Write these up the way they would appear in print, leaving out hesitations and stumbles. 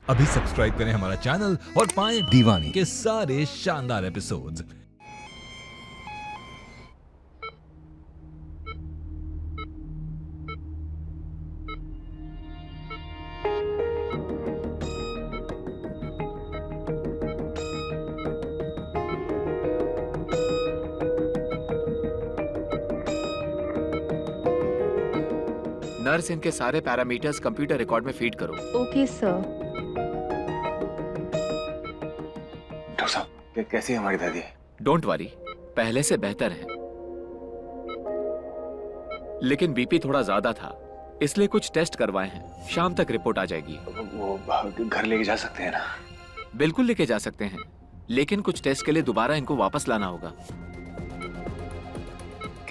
अभी सब्सक्राइब करें हमारा चैनल और पाएं दीवानी के सारे शानदार एपिसोड्स। नर्स, इनके सारे पैरामीटर्स कंप्यूटर रिकॉर्ड में फीड करो। Okay sir. डॉक्टर साहब, कैसी है हमारी दादी? डोंट वरी, पहले से बेहतर है, लेकिन बीपी थोड़ा ज्यादा था, इसलिए कुछ टेस्ट करवाए हैं। शाम तक रिपोर्ट आ जाएगी। वो घर लेके जा सकते हैं ना? बिल्कुल लेके जा सकते हैं, लेकिन कुछ टेस्ट के लिए दोबारा इनको वापस लाना होगा।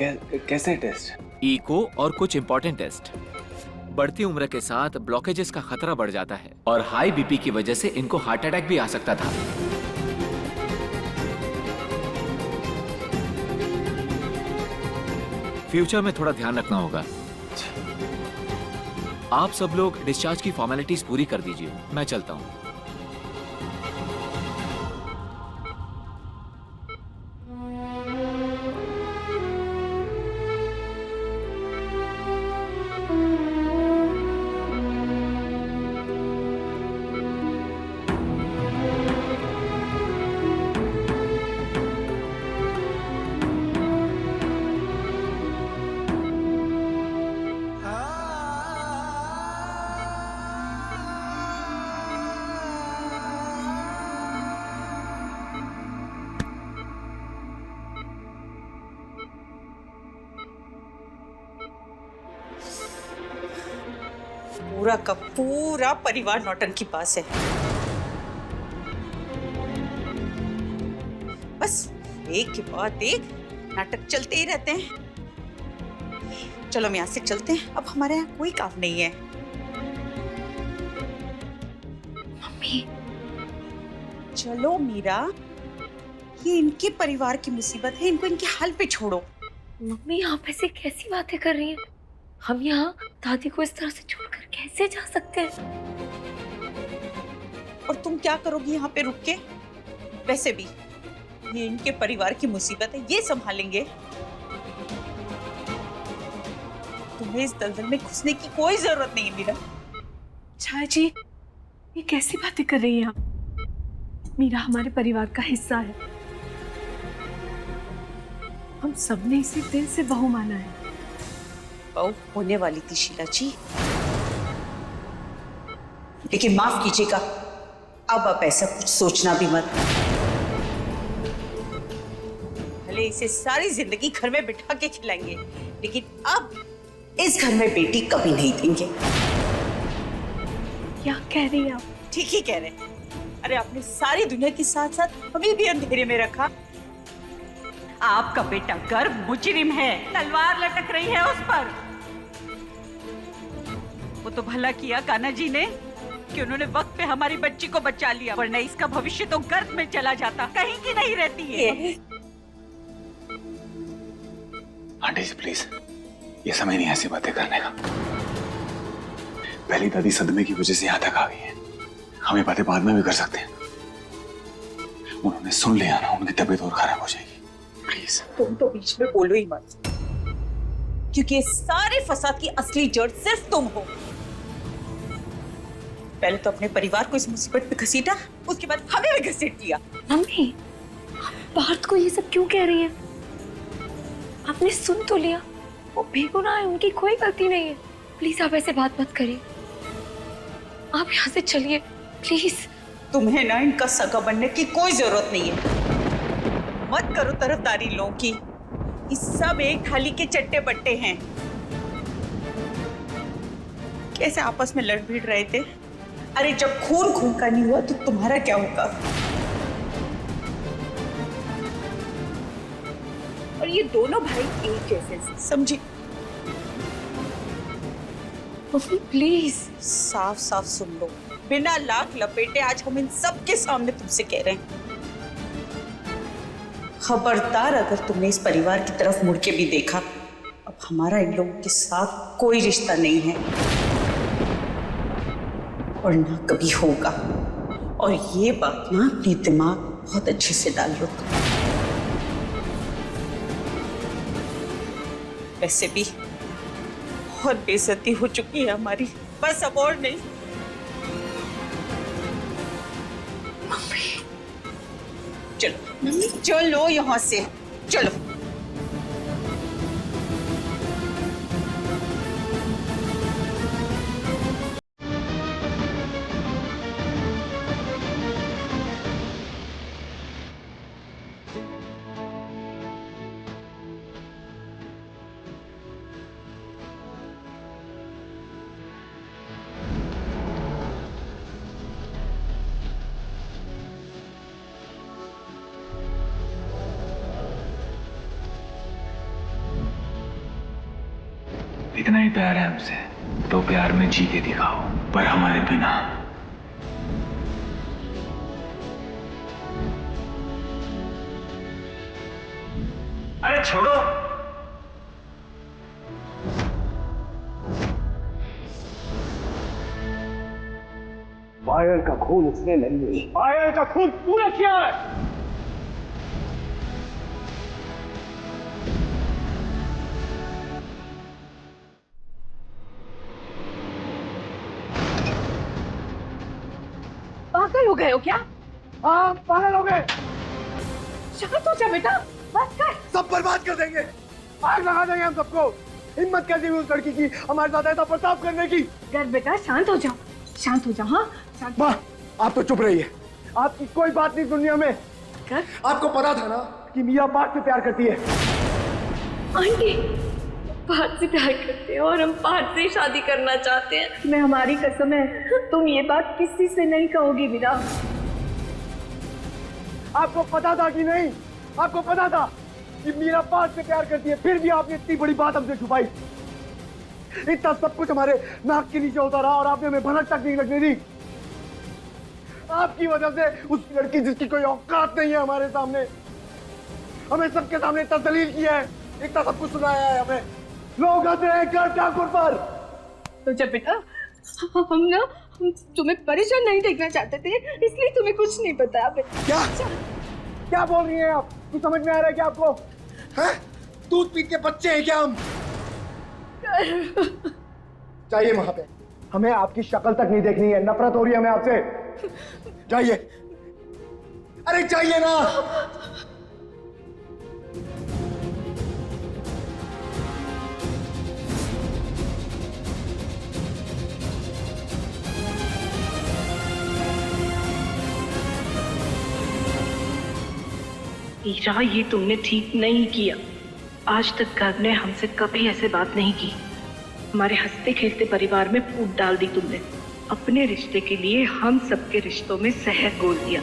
कैसे टेस्ट? इको और कुछ इंपॉर्टेंट टेस्ट। बढ़ती उम्र के साथ ब्लॉकेजेस का खतरा बढ़ जाता है और हाई बीपी की वजह से इनको हार्ट अटैक भी आ सकता था। फ्यूचर में थोड़ा ध्यान रखना होगा। आप सब लोग डिस्चार्ज की फॉर्मेलिटीज पूरी कर दीजिए, मैं चलता हूं। पूरा का पूरा परिवार नौटंकी पास है। बस एक के बाद एक नाटक चलते ही रहते हैं। चलो हम यहाँ से चलते हैं, अब हमारे यहाँ कोई काम नहीं है। मम्मी, चलो मीरा, ये इनके परिवार की मुसीबत है, इनको इनके हाल पे छोड़ो। मम्मी आप ऐसे कैसी बातें कर रही हैं? हम यहाँ दादी को इस तरह से छोड़कर कैसे जा सकते हैं? और तुम क्या करोगी यहाँ पे रुक के? वैसे भी ये इनके परिवार की मुसीबत है, ये संभालेंगे। तुम्हें इस दलदल में घुसने की कोई जरूरत नहीं है मीरा। छाया जी, ये कैसी बातें कर रही हैं आप? मीरा हमारे परिवार का हिस्सा है। हम सबने इसे दिल से बहू माना है। बहू होने वाली थी शीला जी, लेकिन माफ कीजिएगा, अब आप ऐसा कुछ सोचना भी मत। भले इसे सारी जिंदगी घर में बिठा के खिलाएंगे, लेकिन अब इस घर में बेटी कभी नहीं देंगे। क्या कह रही हैं आप? ठीक ही कह रहे हैं। अरे आपने सारी दुनिया के साथ साथ हमें भी अंधेरे में रखा। आपका बेटा गर्भ मुजरिम है, तलवार लटक रही है उस पर। वो तो भला किया कान्हा जी ने कि उन्होंने वक्त पे हमारी बच्ची को बचा लिया, वरना इसका भविष्य तो गर्भ में चला जाता, कहीं की नहीं रहती है। आंटी जी प्लीज, ये समय नहीं ऐसी बातें करने का। पहली दादी सदमे की वजह से यहाँ तक आ गई है, हम ये बातें बाद में भी कर सकते हैं। उन्होंने सुन लिया ना, उनकी तबीयत और खराब हो जाएगी। प्लीज तुम तो बीच में बोलो ही मत, क्योंकि ये सारे फसाद की असली जड़ सिर्फ तुम हो। पहले तो अपने परिवार को इस मुसीबत पे घसीटा, उसके बाद हमें भी घसीट लिया। मम्मी, आप पार्थ को ये सब क्यों कह रही हैं? आपने सुन तो लिया, वो बेगुनाह है, उनकी कोई गलती नहीं है। प्लीज आप ऐसे बात मत करिए, आप यहाँ से चलिए प्लीज। तुम्हें ना इनका सगा बनने की कोई जरूरत नहीं है। मत करो तरफदारी लोगों की, ये सब एक थाली के चट्टे बट्टे हैं। कैसे आपस में लड़ भिड़ रहे थे। अरे जब खून खून का नहीं हुआ तो तुम्हारा क्या होगा? और ये दोनों भाई एक जैसे, समझी? Mummy please. साफ साफ सुन लो, बिना लाख लपेटे आज हम इन सब के सामने तुमसे कह रहे हैं, खबरदार अगर तुमने इस परिवार की तरफ मुड़ के भी देखा, अब हमारा इन लोगों के साथ कोई रिश्ता नहीं है। और ना कभी होगा। और ये बात ना अपने दिमाग बहुत अच्छे से डाल लो। वैसे भी बहुत बेइज्जती हो चुकी है हमारी, बस अब और नहीं। चलो चलो यहाँ से, चलो। इतना ही प्यार है हमसे तो प्यार में जी के दिखाओ, पर हमारे बिना। अरे छोड़ो। पायल का खून उसने नहीं लिया, पायल का खून पूरा किया है। पागल हो गए हो क्या? हाँ पागल हो गए। शांत हो जा बेटा, बस कर। सब बर्बाद कर देंगे, आग लगा देंगे हम सबको। हिम्मत कैसी हुई उस लड़की की हमारे साथ ऐसा बर्ताव करने की? कर बेटा, शांत हो जाओ, शांत हो जाओ। हाँ शांत। माँ आप तो चुप रहिए, आपकी कोई बात नहीं दुनिया में। कर। आपको पता था ना कि मीरा पार्थ से प्यार करती है। आंटी, पार्थ से प्यार करते हैं और हम पार्थ से शादी करना चाहते हैं। मैं, हमारी कसम है, तुम ये बात किसी से नहीं कहोगी मीरा। आपको पता था कि नहीं? आपको पता था कि मीरा पार्थ से प्यार करती है, फिर भी आपने इतनी बड़ी बात हमसे छुपाई। इतना सब कुछ हमारे नाक के नीचे होता रहा और आपने हमें भनक तक नहीं लगने दी। आपकी वजह से उस लड़की जिसकी कोई औकात नहीं है हमारे सामने, हमें सबके सामने इतना दलील किया है, इतना सब कुछ सुनाया है हमें। लोग हंस रहे हैं कर ठाकुर पर। तो जब बेटा हम तुम्हें परेशान नहीं देखना चाहते थे, इसलिए तुम्हें कुछ नहीं बताया बेटा। क्या क्या बोल रही हैं आप? कुछ समझ में आ रहा है क्या आपको? हैं? दूध पीत के बच्चे हैं क्या हम? जाइए वहां पे, हमें आपकी शक्ल तक नहीं देखनी है, नफरत हो रही है हमें आपसे। जाइए, अरे जाइए ना। मीरा, ये तुमने ठीक नहीं किया। आज तक गर्व ने हमसे कभी ऐसे बात नहीं की। हमारे हंसते खेलते परिवार में फूट डाल दी तुमने। अपने रिश्ते के लिए हम सबके रिश्तों में जहर घोल दिया।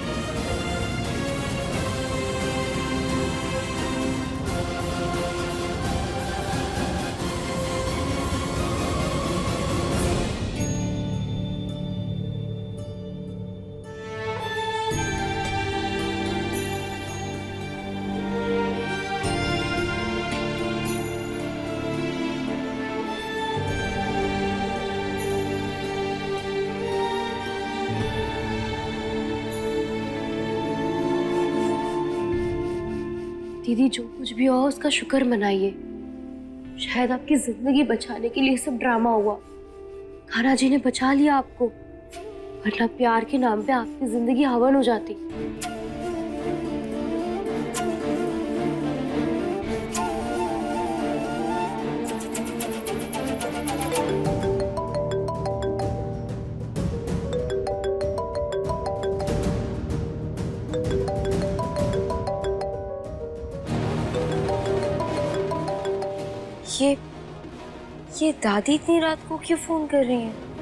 दीदी, जो कुछ भी हुआ उसका शुक्र मनाइए। शायद आपकी जिंदगी बचाने के लिए सब ड्रामा हुआ। खाना जी ने बचा लिया आपको, वरना प्यार के नाम पे आपकी जिंदगी हवन हो जाती। ये दादी इतनी रात को क्यों फोन कर रही हैं?